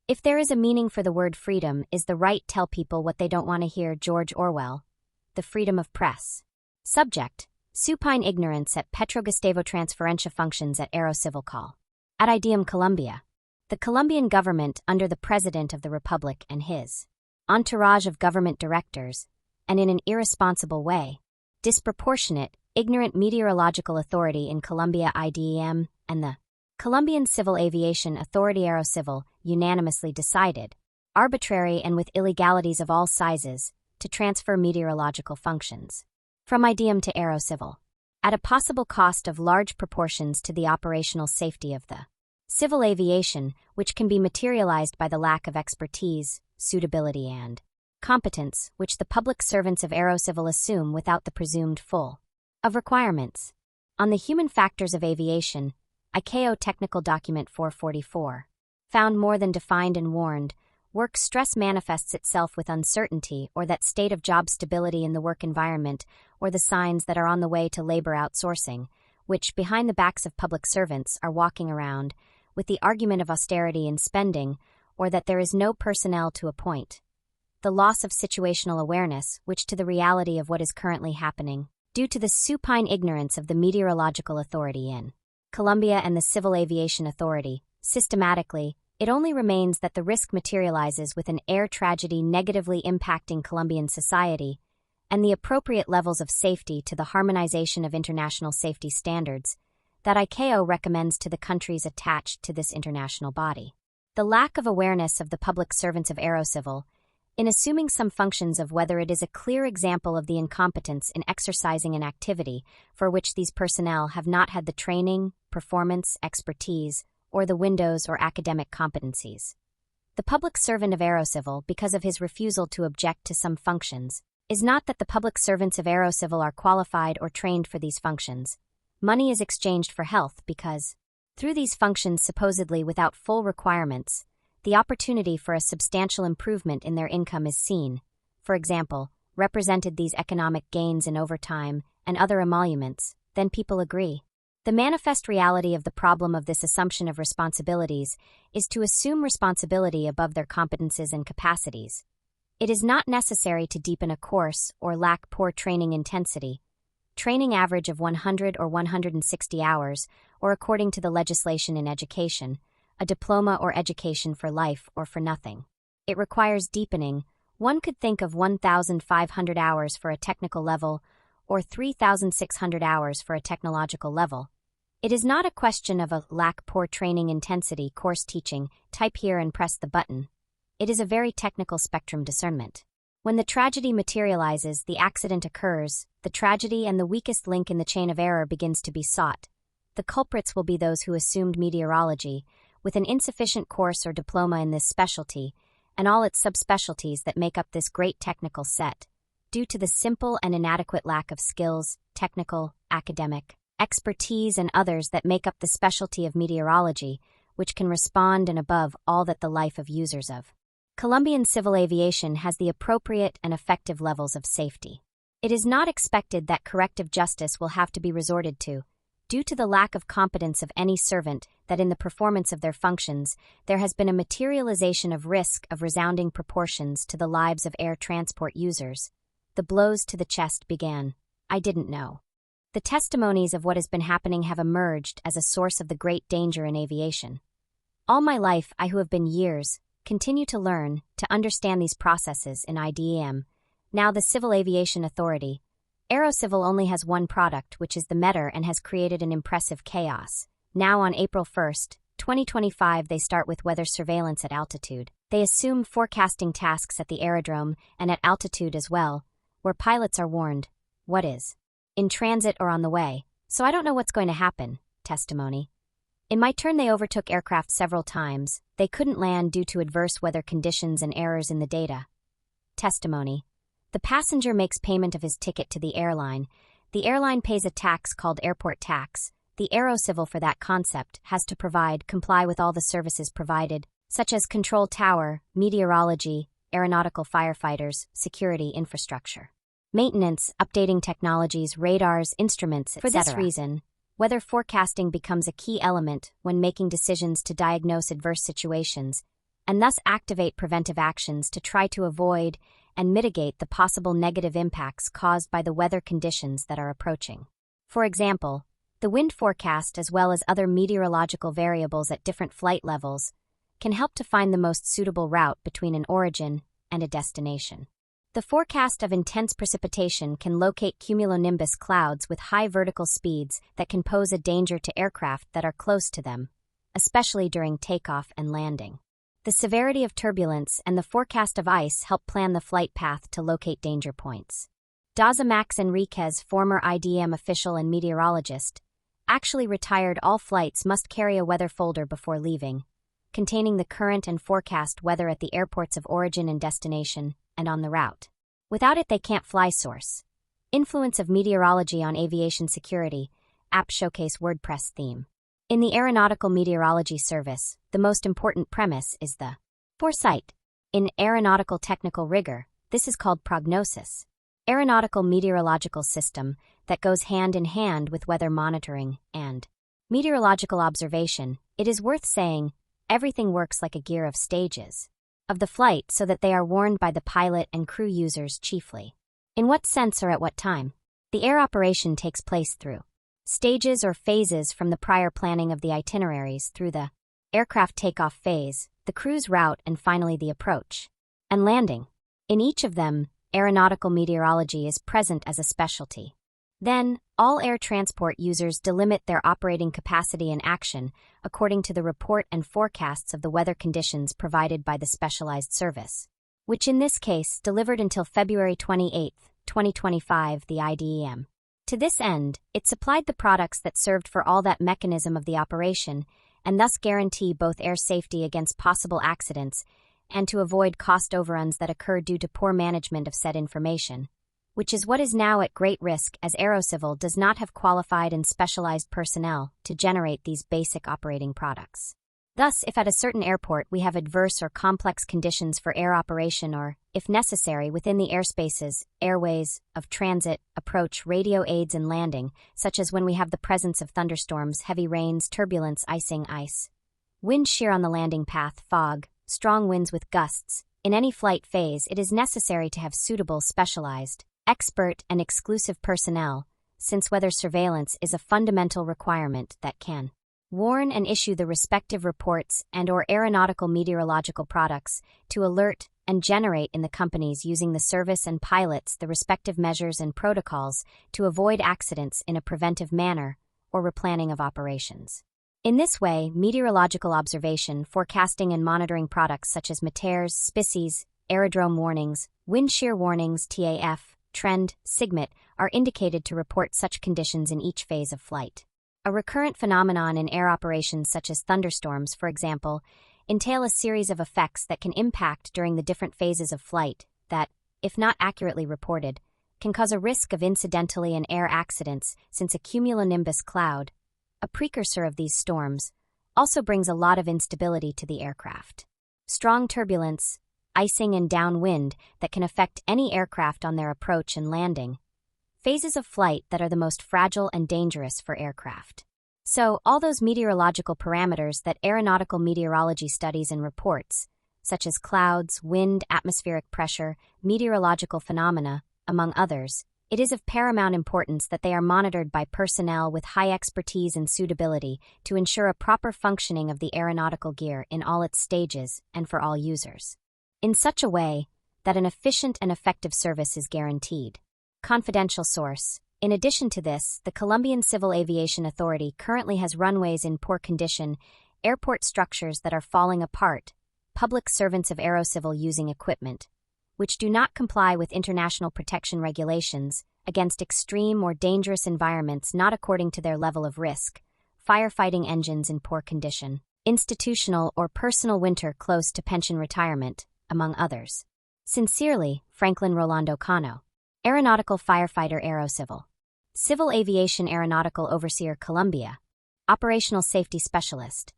If there is a meaning for the word freedom, is the right tell people what they don't want to hear. George Orwell. The freedom of press. Subject: supine ignorance at Petrogustavo transferencia functions at Aerocivil call. Ad ideum Colombia. The Colombian government, under the President of the Republic and his entourage of government directors, and in an irresponsible way, disproportionate, ignorant meteorological authority in Colombia IDEM, and the Colombian Civil Aviation Authority Aerocivil unanimously decided, arbitrary and with illegalities of all sizes, to transfer meteorological functions from IDEM to Aerocivil, at a possible cost of large proportions to the operational safety of the civil aviation, which can be materialized by the lack of expertise, suitability and competence which the public servants of Aerocivil assume without the presumed full of requirements. On the human factors of aviation, ICAO Technical Document 444, found more than defined and warned, work stress manifests itself with uncertainty or that state of job stability in the work environment or the signs that are on the way to labor outsourcing, which, behind the backs of public servants, are walking around with the argument of austerity in spending or that there is no personnel to appoint. The loss of situational awareness, which to the reality of what is currently happening, due to the supine ignorance of the Meteorological Authority in Colombia and the Civil Aviation Authority, systematically, it only remains that the risk materializes with an air tragedy negatively impacting Colombian society, and the appropriate levels of safety to the harmonization of international safety standards that ICAO recommends to the countries attached to this international body. The lack of awareness of the public servants of Aerocivil, in assuming some functions of whether it is a clear example of the incompetence in exercising an activity for which these personnel have not had the training, performance, expertise, or the windows or academic competencies. The public servant of Aerocivil, because of his refusal to object to some functions, is not that the public servants of Aerocivil are qualified or trained for these functions. Money is exchanged for health because, through these functions supposedly without full requirements, the opportunity for a substantial improvement in their income is seen. For example, represented these economic gains in overtime and other emoluments, then people agree. The manifest reality of the problem of this assumption of responsibilities is to assume responsibility above their competences and capacities. It is not necessary to deepen a course or lack poor training intensity. Training average of 100 or 160 hours, or according to the legislation in education, a diploma or education for life or for nothing. It requires deepening. One could think of 1,500 hours for a technical level or 3,600 hours for a technological level. It is not a question of a lack poor training intensity course teaching, type here and press the button. It is a very technical spectrum discernment. When the tragedy materializes, the accident occurs, the tragedy and the weakest link in the chain of error begins to be sought. The culprits will be those who assumed meteorology, with an insufficient course or diploma in this specialty, and all its subspecialties that make up this great technical set, due to the simple and inadequate lack of skills, technical, academic, expertise and others that make up the specialty of meteorology, which can respond and above all that the life of users of Colombian civil aviation has the appropriate and effective levels of safety. It is not expected that corrective justice will have to be resorted to, due to the lack of competence of any servant, that in the performance of their functions, there has been a materialization of risk of resounding proportions to the lives of air transport users. The blows to the chest began. I didn't know. The testimonies of what has been happening have emerged as a source of the great danger in aviation. All my life, I who have been years, continue to learn, to understand these processes in IDEM. Now the Civil Aviation Authority, Aerocivil only has one product, which is the METR, and has created an impressive chaos. Now on April 1, 2025, they start with weather surveillance at altitude. They assume forecasting tasks at the aerodrome and at altitude as well, where pilots are warned, what is in transit or on the way, so I don't know what's going to happen, testimony. In my turn, they overtook aircraft several times. They couldn't land due to adverse weather conditions and errors in the data. Testimony. The passenger makes payment of his ticket to the airline. The airline pays a tax called airport tax. The Aerocivil, for that concept, has to comply with all the services provided, such as control tower, meteorology, aeronautical firefighters, security infrastructure, maintenance, updating technologies, radars, instruments, etc. For this reason, weather forecasting becomes a key element when making decisions to diagnose adverse situations, and thus activate preventive actions to try to avoid and mitigate the possible negative impacts caused by the weather conditions that are approaching. For example, the wind forecast as well as other meteorological variables at different flight levels can help to find the most suitable route between an origin and a destination. The forecast of intense precipitation can locate cumulonimbus clouds with high vertical speeds that can pose a danger to aircraft that are close to them, especially during takeoff and landing. The severity of turbulence and the forecast of ice help plan the flight path to locate danger points. Daza Max Enriquez, former IDM official and meteorologist, actually retired all flights must carry a weather folder before leaving, containing the current and forecast weather at the airports of origin and destination and on the route. Without it, they can't fly. Source: Influence of Meteorology on Aviation Security, App Showcase WordPress theme. In the Aeronautical Meteorology Service, the most important premise is the foresight. In aeronautical technical rigor, this is called prognosis. Aeronautical meteorological system that goes hand in hand with weather monitoring and meteorological observation. It is worth saying, everything works like a gear of stages of the flight so that they are warned by the pilot and crew users chiefly. In what sense or at what time? The air operation takes place through stages or phases, from the prior planning of the itineraries through the aircraft takeoff phase, the cruise route, and finally the approach and landing. In each of them, aeronautical meteorology is present as a specialty. Then, all air transport users delimit their operating capacity and action according to the report and forecasts of the weather conditions provided by the specialized service, which in this case delivered until February 28, 2025, the IDEM. To this end, it supplied the products that served for all that mechanism of the operation and thus guarantee both air safety against possible accidents and to avoid cost overruns that occur due to poor management of said information, which is what is now at great risk as AeroCivil does not have qualified and specialized personnel to generate these basic operating products. Thus, if at a certain airport we have adverse or complex conditions for air operation or, if necessary, within the airspaces, airways, of transit, approach, radio aids and landing, such as when we have the presence of thunderstorms, heavy rains, turbulence, icing, ice, wind shear on the landing path, fog, strong winds with gusts, in any flight phase it is necessary to have suitable, specialized, expert and exclusive personnel, since weather surveillance is a fundamental requirement that can warn and issue the respective reports and/or aeronautical meteorological products to alert and generate in the companies using the service and pilots the respective measures and protocols to avoid accidents in a preventive manner or replanning of operations. In this way, meteorological observation, forecasting and monitoring products such as METARs, SPICES, aerodrome warnings, wind shear warnings, TAF, trend, SIGMET, are indicated to report such conditions in each phase of flight. A recurrent phenomenon in air operations such as thunderstorms, for example, entail a series of effects that can impact during the different phases of flight that, if not accurately reported, can cause a risk of incidentally an air accidents, since a cumulonimbus cloud, a precursor of these storms, also brings a lot of instability to the aircraft. Strong turbulence, icing and downwind that can affect any aircraft on their approach and landing. Phases of flight that are the most fragile and dangerous for aircraft. So, all those meteorological parameters that aeronautical meteorology studies and reports, such as clouds, wind, atmospheric pressure, meteorological phenomena, among others, it is of paramount importance that they are monitored by personnel with high expertise and suitability to ensure a proper functioning of the aeronautical gear in all its stages and for all users, in such a way that an efficient and effective service is guaranteed. Confidential source. In addition to this, the Colombian Civil Aviation Authority currently has runways in poor condition, airport structures that are falling apart, public servants of AeroCivil using equipment which do not comply with international protection regulations against extreme or dangerous environments not according to their level of risk, firefighting engines in poor condition, institutional or personal winter close to pension retirement, among others. Sincerely, Franklin Rolando Cano. Aeronautical Firefighter AeroCivil. Civil Aviation Aeronautical Overseer Colombia. Operational Safety Specialist.